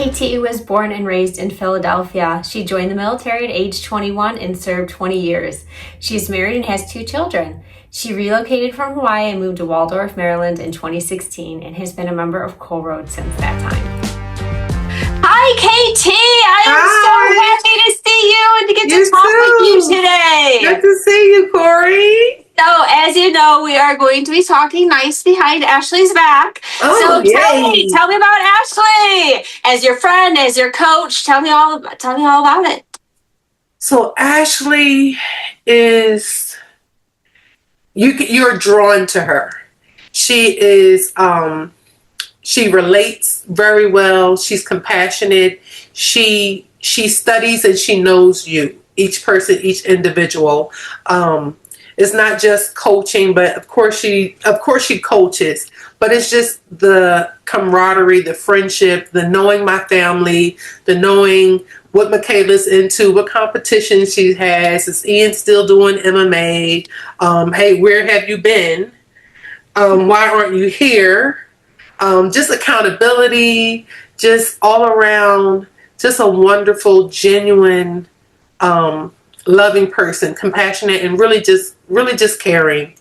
KT was born and raised in Philadelphia. She joined the military at age 21 and served 20 years. She is married and has 2 children. She relocated from Hawaii and moved to Waldorf, Maryland in 2016 and has been a member of Coal Road since that time. Hi, KT! I am so happy to see you and to get to talk with you today. Good to see you, Corey. So, as you know, we are going to be talking nice behind Ashley's back. Oh, so tell me about Ashley. As your friend, as your coach, tell me all about it. So Ashley is you're drawn to her. She is she relates very well. She's compassionate. She studies and she knows you. Each person, each individual. It's not just coaching, but of course she coaches, but it's just the camaraderie, the friendship, the knowing my family, the knowing what Michaela's into, what competition she has. Is Ian still doing MMA? Hey, where have you been? Why aren't you here? Just accountability, just all around, just a wonderful, genuine, loving person, compassionate, and really just caring.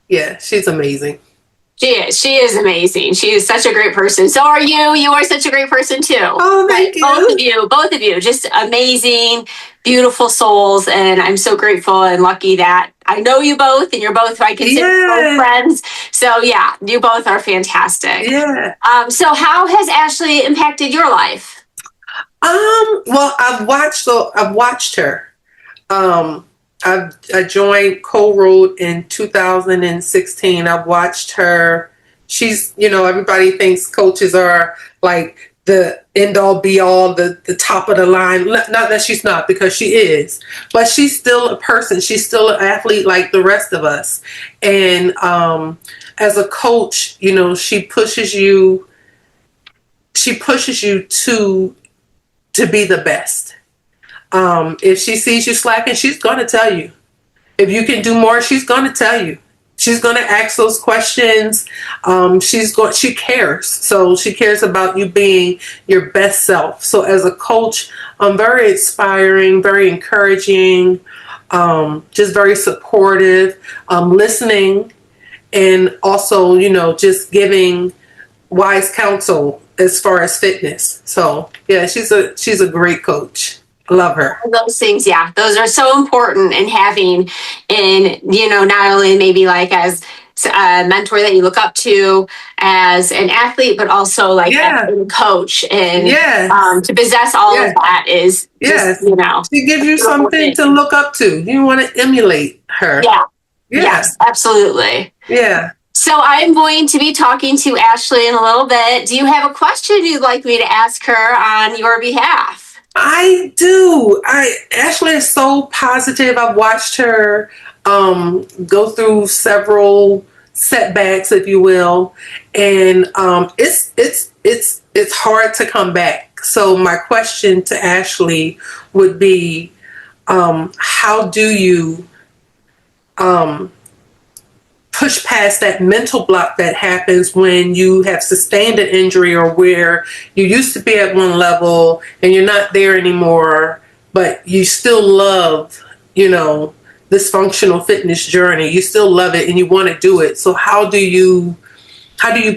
Yeah, she's amazing. She is amazing. She is such a great person. So are you. You are such a great person too. Oh, thank you. Both of you, just amazing, beautiful souls. And I'm so grateful and lucky that I know you both, and you're both, I consider both friends. So yeah, you both are fantastic. Yeah. So how has Ashley impacted your life? Well, I've watched her. I joined Coal Road in 2016. I've watched her. She's, everybody thinks coaches are like the end all be all, the top of the line. Not that she's not, because she is, but she's still a person. She's still an athlete like the rest of us. And as a coach, she pushes you to be the best. If she sees you slacking, she's going to tell you. If you can do more, she's going to tell you. She's going to ask those questions. She cares. So she cares about you being your best self. So as a coach, I'm very inspiring, very encouraging, just very supportive, listening, and also, just giving wise counsel as far as fitness. So yeah, she's a great coach. I love her. Those things, yeah, those are so important in having, not only maybe like as a mentor that you look up to as an athlete, but also like as a coach. And to possess all of that is just, she gives you something to look up to. You want to emulate her. Yeah. Yes, absolutely. Yeah. So I'm going to be talking to Ashley in a little bit. Do you have a question you'd like me to ask her on your behalf? I do. Ashley is so positive. I've watched her go through several setbacks, if you will, and it's hard to come back. So my question to Ashley would be, how do you push past that mental block that happens when you have sustained an injury, or where you used to be at one level and you're not there anymore, but you still love, this functional fitness journey. You still love it and you want to do it. So how do you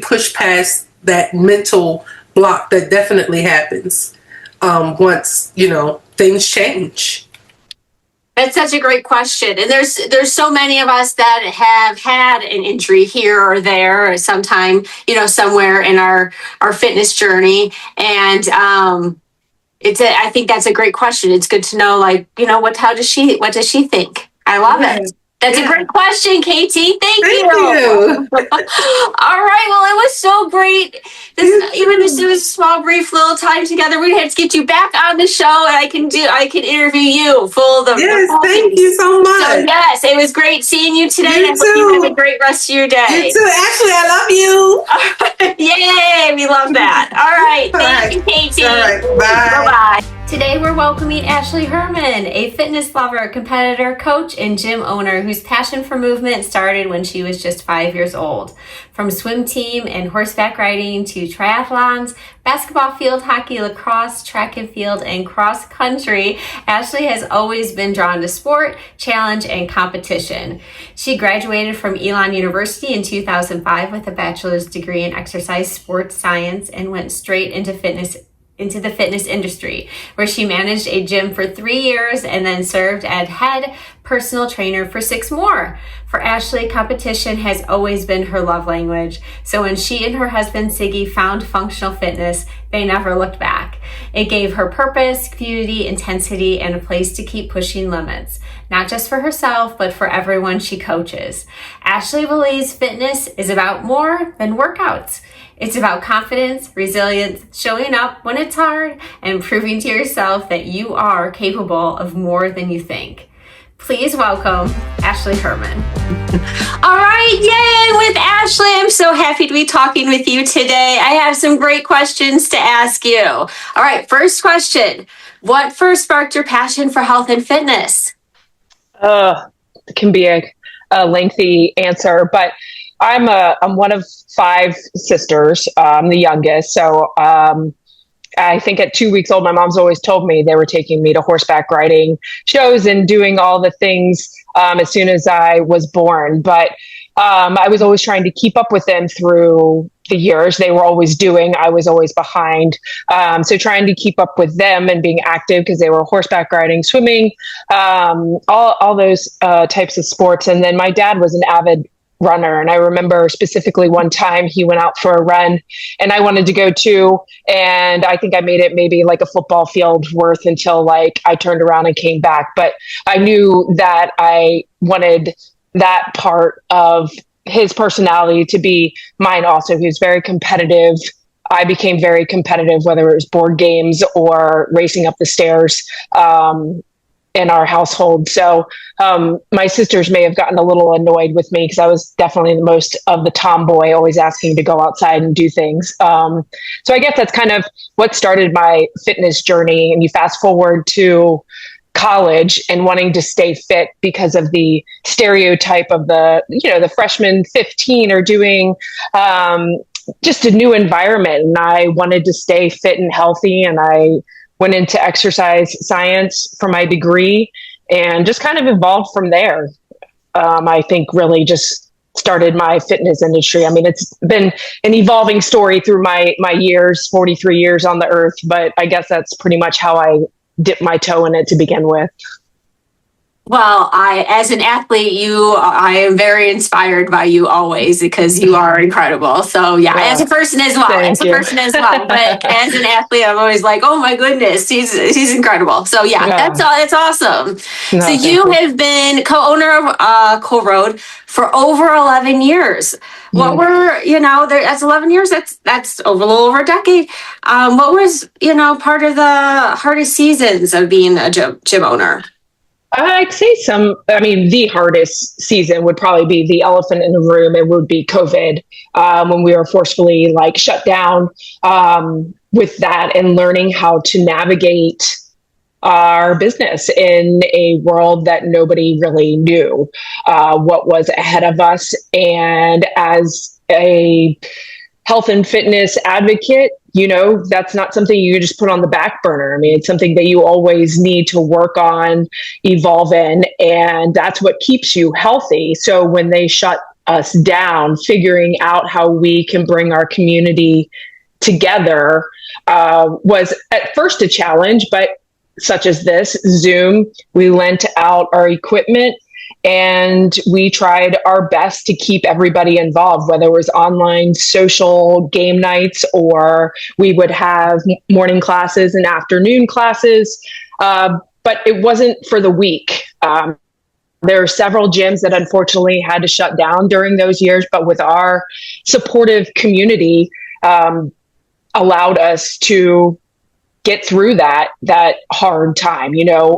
push past that mental block that definitely happens once, things change? That's such a great question. And there's so many of us that have had an injury here or there, or sometime, somewhere in our fitness journey. And I think that's a great question. It's good to know, what does she think? I love it. That's a great question, KT. Thank you. All right. Well, it was so great. It was a small, brief little time together. We had to get you back on the show, and I can interview you full of. Yes, thank you so much. So yes, it was great seeing you today. You I hope too. you have a great rest of your day. You too. Ashley, I love you. Yay, we love that. All right. Thank you, KT. All right. Bye. Bye-bye. Today we're welcoming Ashley Herrmann, a fitness lover, competitor, coach, and gym owner whose passion for movement started when she was just 5 years old. From swim team and horseback riding to triathlons, basketball, field hockey, lacrosse, track and field, and cross country, Ashley has always been drawn to sport, challenge, and competition. She graduated from Elon University in 2005 with a bachelor's degree in exercise sports science and went straight into the fitness industry, where she managed a gym for 3 years and then served as head personal trainer for 6 more. For Ashley, competition has always been her love language. So when she and her husband Siggy found functional fitness, they never looked back. It gave her purpose, community, intensity, and a place to keep pushing limits, not just for herself, but for everyone she coaches. Ashley believes fitness is about more than workouts. It's about confidence, resilience, showing up when it's hard, and proving to yourself that you are capable of more than you think. Please welcome Ashley Herrmann. All right, yay! With Ashley, I'm so happy to be talking with you today. I have some great questions to ask you. All right, first question. What first sparked your passion for health and fitness? It can be a lengthy answer, but I'm one of 5 sisters. I'm the youngest. So I think at 2 weeks old, my mom's always told me they were taking me to horseback riding shows and doing all the things as soon as I was born. But I was always trying to keep up with them through the years. They were always doing, I was always behind. So trying to keep up with them and being active because they were horseback riding, swimming, all those types of sports. And then my dad was an avid runner. And I remember specifically one time he went out for a run and I wanted to go too. And I think I made it maybe like a football field worth until like I turned around and came back. But I knew that I wanted that part of his personality to be mine also. He was very competitive. I became very competitive, whether it was board games or racing up the stairs. In our household. So my sisters may have gotten a little annoyed with me because I was definitely the most of the tomboy, always asking to go outside and do things. So I guess that's kind of what started my fitness journey. And you fast forward to college and wanting to stay fit because of the stereotype of the freshman 15 are doing just a new environment. And I wanted to stay fit and healthy. And I went into exercise science for my degree and just kind of evolved from there. I think really just started my fitness industry. I mean, it's been an evolving story through my years, 43 years on the earth, but I guess that's pretty much how I dipped my toe in it to begin with. Well, as an athlete, I am very inspired by you always because you are incredible. So yeah, as a person as well, but as an athlete, I'm always like, oh my goodness, he's incredible. So yeah, that's awesome. No, so you have been co-owner of Co-Road for over 11 years. What were, that's 11 years, that's a little over a decade. What was, part of the hardest seasons of being a gym owner? I'd say the hardest season would probably be the elephant in the room. It would be COVID, when we were forcefully shut down with that and learning how to navigate our business in a world that nobody really knew what was ahead of us. And as a health and fitness advocate, that's not something you just put on the back burner. I mean, it's something that you always need to work on, evolve in, and that's what keeps you healthy. So when they shut us down, figuring out how we can bring our community together was at first a challenge, but such as this, Zoom, we lent out our equipment and we tried our best to keep everybody involved, whether it was online, social game nights, or we would have morning classes and afternoon classes. But it wasn't for the weak. There are several gyms that unfortunately had to shut down during those years, but with our supportive community, allowed us to get through that hard time.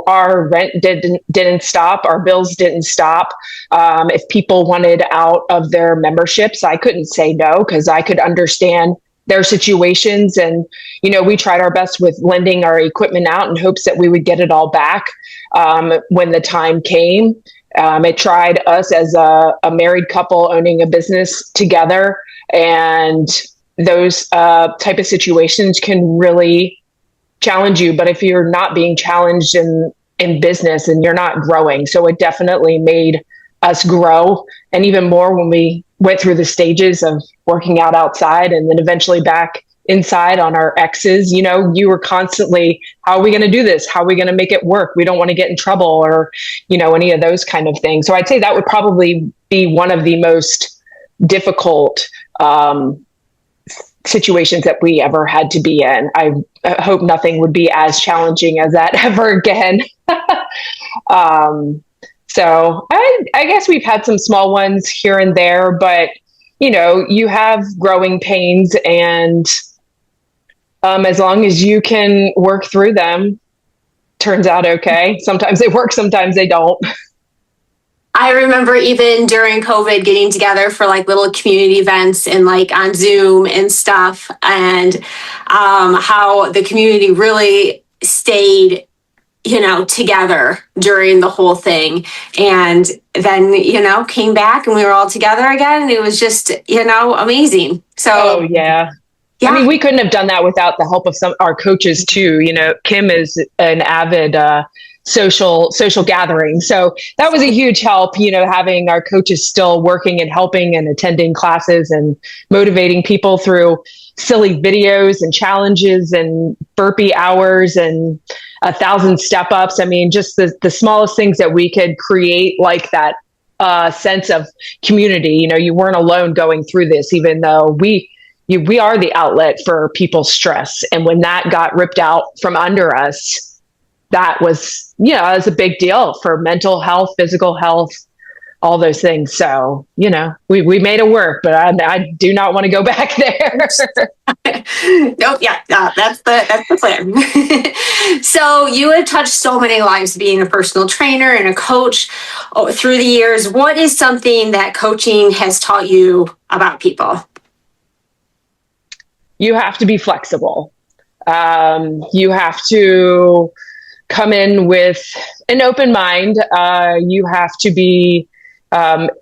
Our rent didn't stop, our bills didn't stop. If people wanted out of their memberships, I couldn't say no because I could understand their situations. And, we tried our best with lending our equipment out in hopes that we would get it all back when the time came. It tried us as a married couple owning a business together. And those type of situations can really challenge you. But if you're not being challenged in business, and you're not growing. So it definitely made us grow. And even more when we went through the stages of working out outside and then eventually back inside on our X's, you were constantly, how are we going to do this? How are we going to make it work? We don't want to get in trouble, or, any of those kind of things. So I'd say that would probably be one of the most difficult situations that we ever had to be in. I hope nothing would be as challenging as that ever again. So I guess we've had some small ones here and there, but you have growing pains, and as long as you can work through them, turns out okay. Sometimes they work, sometimes they don't. I remember even during COVID getting together for like little community events and like on Zoom and stuff, and how the community really stayed, together during the whole thing. And then, came back and we were all together again. And it was just, amazing. So, oh, yeah. I mean, we couldn't have done that without the help of our coaches too. Kim is an avid social gathering. So that was a huge help, having our coaches still working and helping and attending classes and motivating people through silly videos and challenges and burpee hours and 1,000 step ups. I mean, just the smallest things that we could create, like that sense of community. You weren't alone going through this, even though we are the outlet for people's stress. And when that got ripped out from under us, that was, it was a big deal for mental health, physical health, all those things. So, we made it work, but I do not want to go back there. Nope. Yeah, that's the plan. So you have touched so many lives being a personal trainer and a coach through the years. What is something that coaching has taught you about people? You have to be flexible. You have to come in with an open mind. You have to be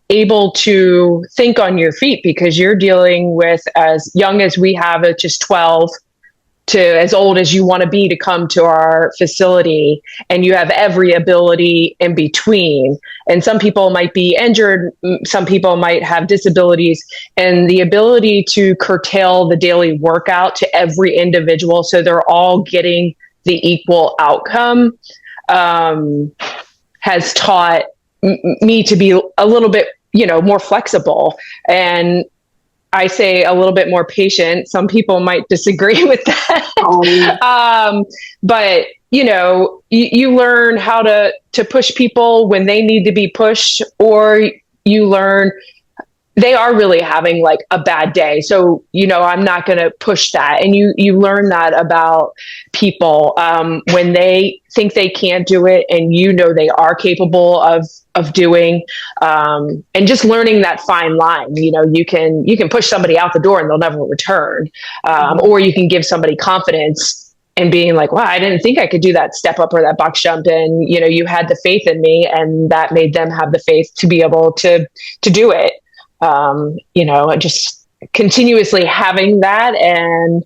able to think on your feet, because you're dealing with as young as we have at just 12 to as old as you want to be to come to our facility, and you have every ability in between. And some people might be injured, some people might have disabilities, and the ability to curtail the daily workout to every individual so they're all getting the equal outcome has taught me to be a little bit, more flexible, and I say a little bit more patient. Some people might disagree with that. But you learn how to push people when they need to be pushed, or you learn they are really having like a bad day. So, I'm not going to push that. And you learn that about people when they think they can't do it, and they are capable of doing, and just learning that fine line. You can push somebody out the door and they'll never return, or you can give somebody confidence and being like, wow, I didn't think I could do that step up or that box jump. And, you had the faith in me, and that made them have the faith to be able to do it. Just continuously having that, and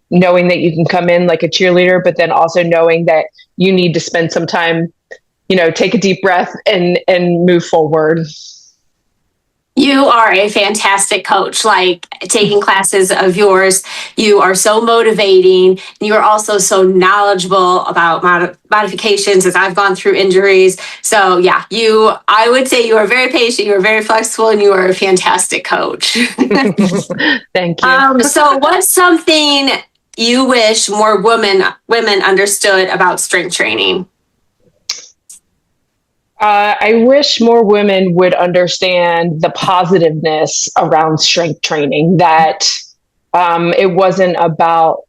knowing that you can come in like a cheerleader, but then also knowing that you need to spend some time, take a deep breath and move forward. You are a fantastic coach. Like, taking classes of yours, you are so motivating. And you are also so knowledgeable about modifications, as I've gone through injuries. So yeah, I would say you are very patient, you are very flexible, and you are a fantastic coach. Thank you. So what's something you wish more women understood about strength training? I wish more women would understand the positiveness around strength training, that it wasn't about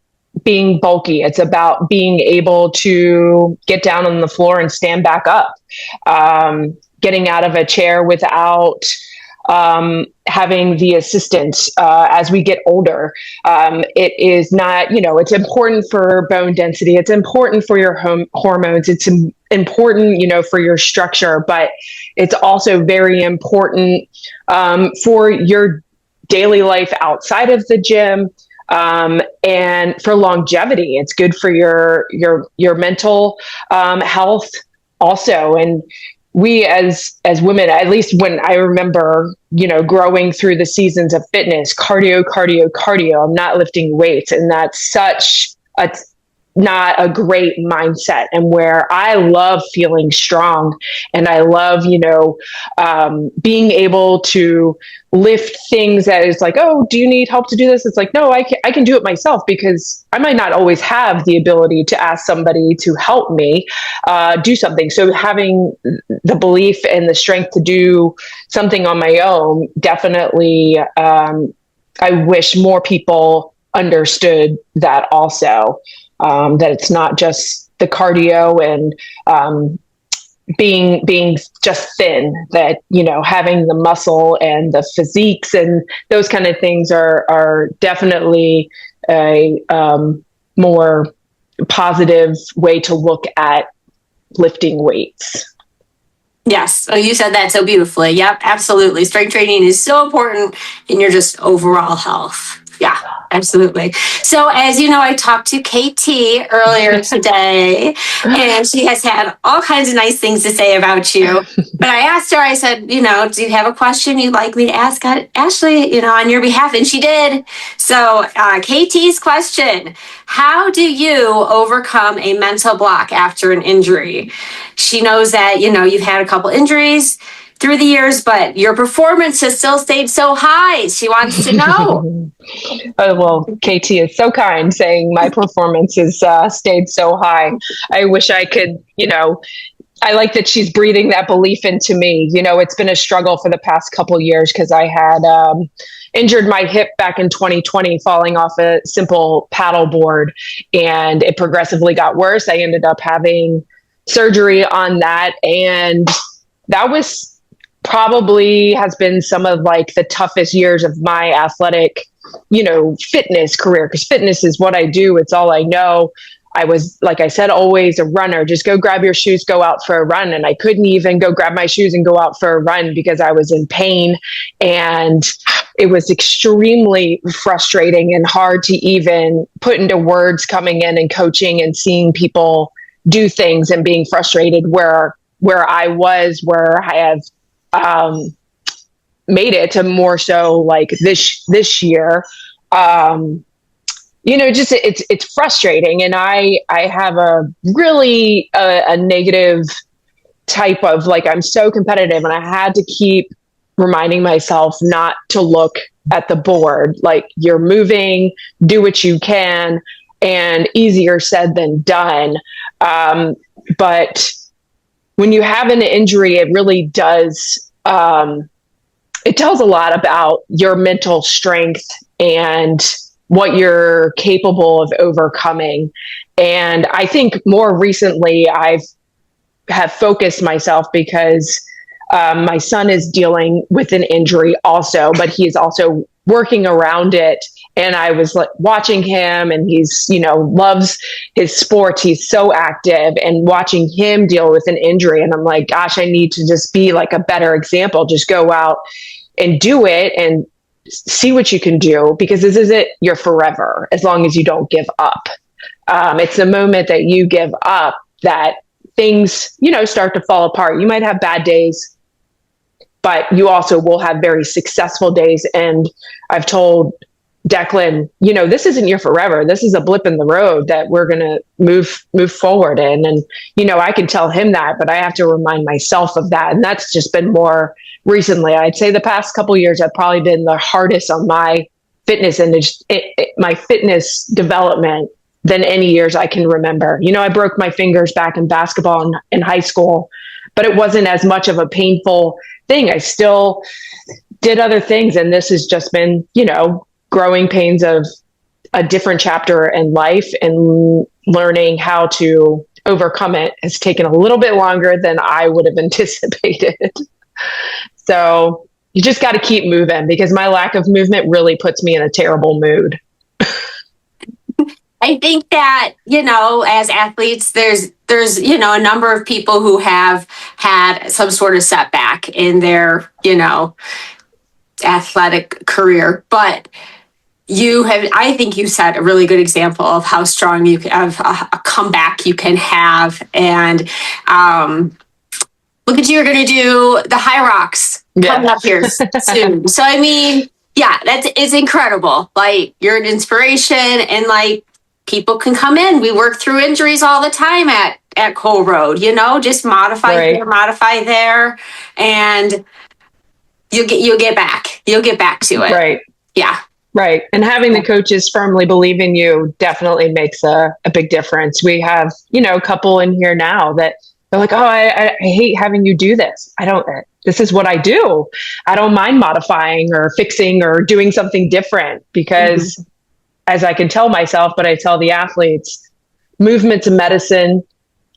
being bulky. It's about being able to get down on the floor and stand back up, getting out of a chair without having the assistance as we get older. It is not, it's important for bone density. It's important for your hormones. It's important, for your structure, but it's also very important for your daily life outside of the gym. And for longevity, it's good for your mental health also. And we as women, at least when I remember, growing through the seasons of fitness, cardio, cardio, cardio, I'm not lifting weights. And that's such a not a great mindset, and where I love feeling strong and I love, being able to lift things that is like, oh, do you need help to do this? It's like, no, I can do it myself, because I might not always have the ability to ask somebody to help me do something. So having the belief and the strength to do something on my own, definitely, I wish more people understood that also. That it's not just the cardio and being just thin, that, having the muscle and the physiques and those kind of things are definitely a more positive way to look at lifting weights. Yes. Oh, you said that so beautifully. Yep, absolutely. Strength training is so important in your just overall health. Yeah, absolutely. So, as you know, I talked to KT earlier today, and she has had all kinds of nice things to say about you. But I asked her, I said, do you have a question you'd like me to ask Ashley, on your behalf? And she did. So, KT's question: how do you overcome a mental block after an injury? She knows that, you've had a couple injuries through the years, but your performance has still stayed so high. She wants to know. Oh, well, KT is so kind, saying my performance has stayed so high. I wish I could, I like that she's breathing that belief into me. It's been a struggle for the past couple years, because I had injured my hip back in 2020, falling off a simple paddle board, and it progressively got worse. I ended up having surgery on that, and that was probably has been some of like the toughest years of my athletic, fitness career, because fitness is what I do. It's all I know. I was, like I said, always a runner. Just go grab your shoes, go out for a run. And I couldn't even go grab my shoes and go out for a run because I was in pain. And it was extremely frustrating and hard to even put into words, coming in and coaching and seeing people do things and being frustrated where I was, where I have made it to more so like this year. Just it's frustrating, and I have a really a negative type of, like, I'm so competitive, and I had to keep reminding myself not to look at the board. Like, you're moving, do what you can, and easier said than done. But when you have an injury, it really does. It tells a lot about your mental strength and what you're capable of overcoming. And I think more recently have focused myself, because my son is dealing with an injury also, but he is also working around it. And I was like watching him, and he's, loves his sports. He's so active, and watching him deal with an injury. And I'm like, gosh, I need to just be like a better example. Just go out and do it and see what you can do, because this isn't your forever, as long as you don't give up. It's the moment that you give up that things, start to fall apart. You might have bad days, but you also will have very successful days. And I've told Declan, this isn't your forever. This is a blip in the road that we're going to move forward in. And, I can tell him that, but I have to remind myself of that. And that's just been more recently. I'd say the past couple of years have probably been the hardest on my fitness and my fitness development than any years I can remember. I broke my fingers back in basketball in high school, but it wasn't as much of a painful thing. I still did other things. And this has just been, growing pains of a different chapter in life, and learning how to overcome it has taken a little bit longer than I would have anticipated. So you just got to keep moving, because my lack of movement really puts me in a terrible mood. I think that, as athletes, there's, a number of people who have had some sort of setback in their, athletic career, but I think you set a really good example of how strong of a comeback you can have. And look at you're going to do the High Rocks coming up here soon. So, I mean, yeah, it's incredible. Like, you're an inspiration, and like, people can come in. We work through injuries all the time at Cole Road, just modify here, modify there, and you'll get back. You'll get back to it. Right. Yeah. Right. And having the coaches firmly believe in you definitely makes a big difference. We have, a couple in here now that they're like, oh, I hate having you do this. This is what I do. I don't mind modifying or fixing or doing something different, because as I can tell myself, but I tell the athletes, movement's a medicine,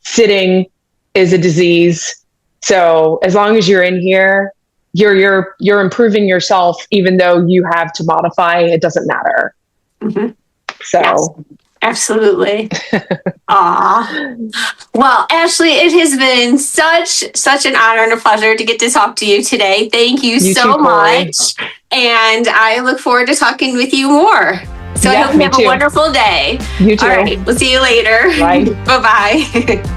sitting is a disease. So as long as you're in here, you're improving yourself, even though you have to modify, it doesn't matter. So yes, absolutely. Aw. Well, Ashley, it has been such an honor and a pleasure to get to talk to you today. Thank you so much. And I look forward to talking with you more. So I hope you have a wonderful day. You too. All right. We'll see you later. Bye. Bye-bye.